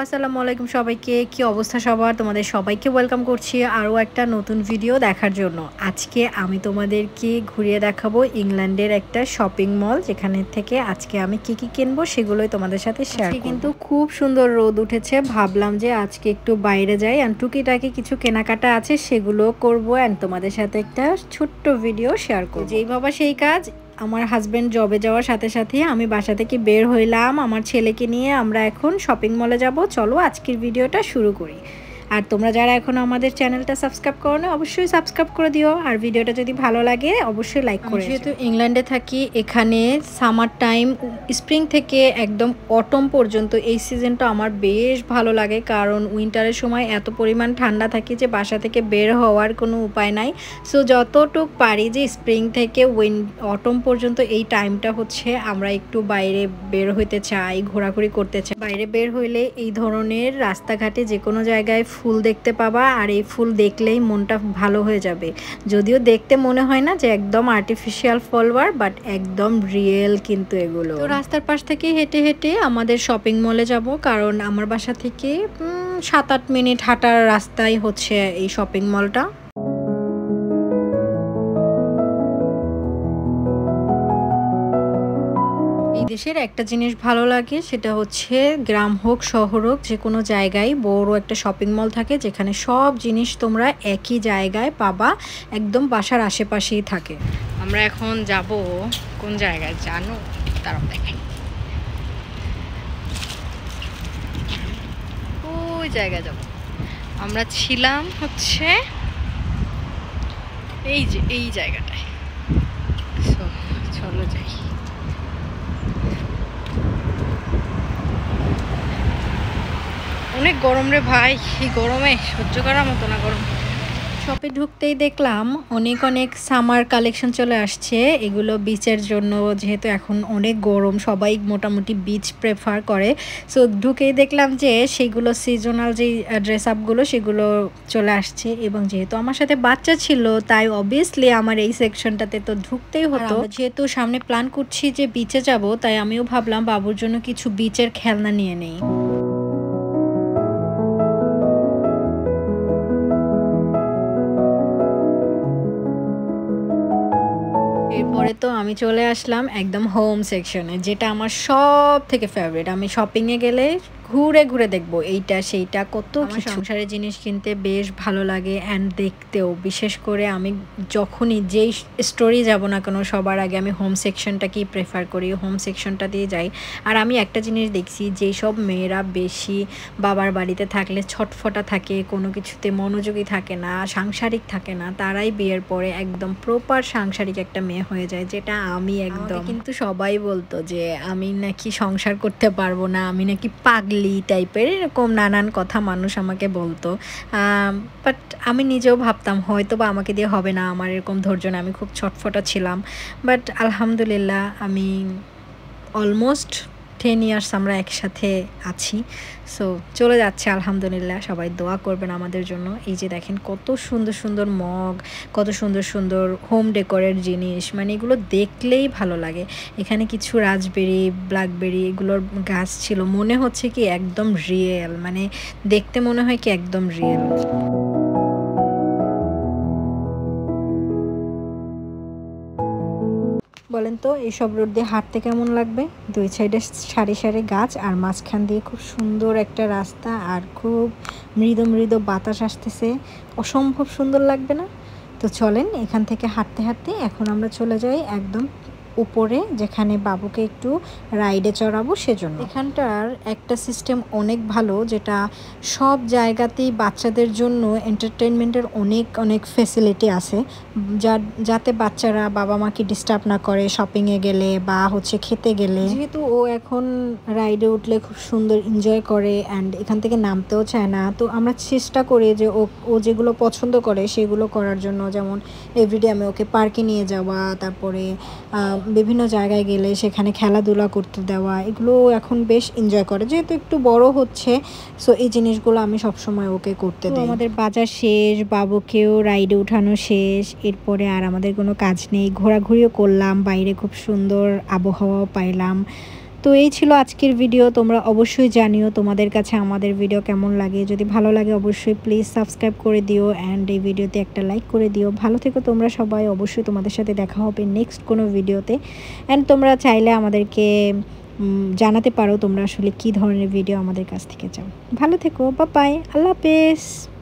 আসসালামু আলাইকুম সবাইকে। কি অবস্থা সবার? তোমাদের সবাইকে ওয়েলকাম করছি আরও একটা নতুন ভিডিও দেখার জন্য। আজকে আমি তোমাদেরকে ঘুরিয়ে দেখাবো ইংল্যান্ডের একটা শপিং মল, যেখানে থেকে আজকে আমি কি কিনবো সেগুলোই তোমাদের সাথে শেয়ার করব। কিন্তু খুব সুন্দর রোদ উঠেছে, ভাবলাম যে আজকে একটু বাইরে যাই অ্যান্ড টুকিটাকি কিছু কেনাকাটা আছে সেগুলো করবো অ্যান্ড তোমাদের সাথে একটা ছোট্ট ভিডিও শেয়ার করবো। যেই ভাবা সেই কাজ। আমার হাজব্যান্ড জবে যাওয়ার সাথে সাথে আমি বাসা থেকে বের হইলাম আমার ছেলেকে নিয়ে। আমরা এখন শপিং মলে যাব। চলো আজকের ভিডিওটা শুরু করি। আর তোমরা যারা এখনো আমাদের চ্যানেলটা সাবস্ক্রাইব করো না, অবশ্যই সাবস্ক্রাইব করে দিও। আর ভিডিওটা যদি ভালো লাগে অবশ্যই লাইক করে। যেহেতু ইংল্যান্ডে থাকি, এখানে সামার টাইম স্প্রিং থেকে একদম অটম পর্যন্ত এই সিজনটা আমার বেশ ভালো লাগে, কারণ উইন্টারের সময় এত পরিমাণ ঠান্ডা থাকে যে বাসা থেকে বের হওয়ার কোনো উপায় নাই। সো যতটুক পারি যে স্প্রিং থেকে অটম পর্যন্ত এই টাইমটা হচ্ছে আমরা একটু বাইরে বের হইতে চাই, ঘোরাঘুরি করতে চাই। বাইরে বের হইলে এই ধরনের রাস্তাঘাটে যে কোনো জায়গায় ফুল দেখতে পাবা, আর এই ফুল দেখলেই মনটা ভালো হয়ে যাবে। যদিও দেখতে মনে হয় না যে একদম আর্টিফিশিয়াল ফ্লাওয়ার, বাট একদম রিয়েল কিন্তু এগুলো। তো রাস্তার পাশ থেকে হেঁটে হেঁটে আমাদের শপিং মলে যাব, কারণ আমার বাসা থেকে 7-8 মিনিট হাঁটার রাস্তায় হচ্ছে এই শপিং মলটা। দেশের একটা জিনিস ভালো লাগে, সেটা হচ্ছে গ্রাম হোক শহর হোক যে কোনো জায়গায় বড় একটা শপিং মল থাকে, যেখানে সব জিনিস তোমরা একই জায়গায় পাবা, একদম বাসার আশেপাশেই থাকে। আমরা এখন যাব কোন জায়গায় জানো? তারাও দেখাই। ওই জায়গায় যাব। আমরা ছিলাম হচ্ছে এই জায়গাটায়। চলো যাই। অনেক গরম রে ভাই, এই গরমে সহ্য করার মতো না গরম। শপে ঢুকতেই দেখলাম অনেক অনেক সামার কালেকশন চলে আসছে, এগুলো বিচের জন্য। যেহেতু এখন অনেক গরম, সবাই মোটামুটি বিচ প্রেফার করে। সো ঢুকেই দেখলাম যে সেগুলো সিজনাল যে ড্রেস আপগুলো সেগুলো চলে আসছে, এবং যেহেতু আমার সাথে বাচ্চা ছিল তাই অবভিয়াসলি আমার এই সেকশনটাতে তো ঢুকতেই হতো। যেহেতু সামনে প্ল্যান করছি যে বিচে যাব, তাই আমিও ভাবলাম বাবুর জন্য কিছু বিচের খেলনা নিয়ে নেই। এরপরে তো আমি চলে আসলাম একদম হোম সেকশনে, যেটা আমার সব থেকে ফেভারিট। আমি শপিংয়ে গেলে ঘুরে ঘুরে দেখবো এইটা সেইটা কত কিছু। সংসারের জিনিস কিনতে বেশ ভালো লাগে অ্যান্ড দেখতেও। বিশেষ করে আমি যখনই যেই স্টোরি যাব না কেন, সবার আগে আমি হোম সেকশনটাকেই প্রেফার করি, হোম সেকশনটা দিয়ে যাই। আর আমি একটা জিনিস দেখছি, যেই সব মেয়েরা বেশি বাবার বাড়িতে থাকলে ছটফটা থাকে, কোনো কিছুতে মনোযোগী থাকে না, সাংসারিক থাকে না, তারাই বিয়ের পরে একদম প্রপার সাংসারিক একটা মেয়ে হয়ে যায়, যেটা আমি একদম। কিন্তু সবাই বলতো যে আমি নাকি সংসার করতে পারবো না, আমি নাকি পাগলি টাইপের, এরকম নানান কথা মানুষ আমাকে বলতো। বাট আমি নিজেও ভাবতাম হয়তো বা আমাকে দিয়ে হবে না, আমার এরকম ধৈর্য না, আমি খুব ছটফটা ছিলাম। বাট আলহামদুলিল্লাহ আমি অলমোস্ট 10 ইয়ার্স আমরা একসাথে আছি। সো চলে যাচ্ছে আলহামদুলিল্লাহ। সবাই দোয়া করবেন আমাদের জন্য। এই যে দেখেন কত সুন্দর সুন্দর মগ, কত সুন্দর সুন্দর হোম ডেকোরের জিনিস, মানে এগুলো দেখলেই ভালো লাগে। এখানে কিছু রাজবেরি, ব্ল্যাকবেরি এগুলোর গাছ ছিল, মনে হচ্ছে কি একদম রিয়েল, মানে দেখতে মনে হয় কি একদম রিয়েল। বলেন তো এইসব রোড দিয়ে হাঁটতে কেমন লাগবে? দুই সাইডে সারি সারি গাছ, আর মাঝখান দিয়ে খুব সুন্দর একটা রাস্তা, আর খুব মৃদু মৃদু বাতাস আসতেছে। অসম্ভব সুন্দর লাগবে না? তো চলেন এখান থেকে হাঁটতে হাঁটতে এখন আমরা চলে যাই একদম উপরে, যেখানে বাবুকে একটু রাইডে চড়াবো সেজন্য। এখানটার একটা সিস্টেম অনেক ভালো, যেটা সব জায়গাতেই বাচ্চাদের জন্য এন্টারটেনমেন্টের অনেক অনেক ফেসিলিটি আছে, যাতে বাচ্চারা বাবা মাকে ডিস্টার্ব না করে শপিংয়ে গেলে বা হচ্ছে খেতে গেলে। যেহেতু ও এখন রাইডে উঠলে খুব সুন্দর এনজয় করে অ্যান্ড এখান থেকে নামতেও চায় না, তো আমরা চেষ্টা করি যে ও যেগুলো পছন্দ করে সেগুলো করার জন্য। যেমন এভরিডে আমি ওকে পার্কে নিয়ে যাওয়া, তারপরে বিভিন্ন জায়গায় গেলে সেখানে খেলাধুলা করতে দেওয়া, এগুলো এখন বেশ এনজয় করে, যেহেতু একটু বড় হচ্ছে। সো এই জিনিসগুলো আমি সবসময় ওকে করতে দিই। আমাদের বাজার শেষ, বাবুকেও রাইডে উঠানো শেষ, এরপরে আর আমাদের কোনো কাজ নেই। ঘোরাঘুরিও করলাম বাইরে, খুব সুন্দর আবহাওয়াও পাইলাম। তো এই ছিল আজকের ভিডিও। তোমরা অবশ্যই জানিও তোমাদের কাছে আমাদের ভিডিও কেমন লাগে। যদি ভালো লাগে অবশ্যই প্লিজ সাবস্ক্রাইব করে দিও অ্যান্ড এই ভিডিওতে একটা লাইক করে দিও। ভালো থেকো তোমরা সবাই। অবশ্যই তোমাদের সাথে দেখা হবে নেক্সট কোনো ভিডিওতে। অ্যান্ড তোমরা চাইলে আমাদেরকে জানাতে পারো তোমরা আসলে কী ধরনের ভিডিও আমাদের কাছ থেকে চাও। ভালো থেকো, বাই বাই, আল্লাহ হাফেজ।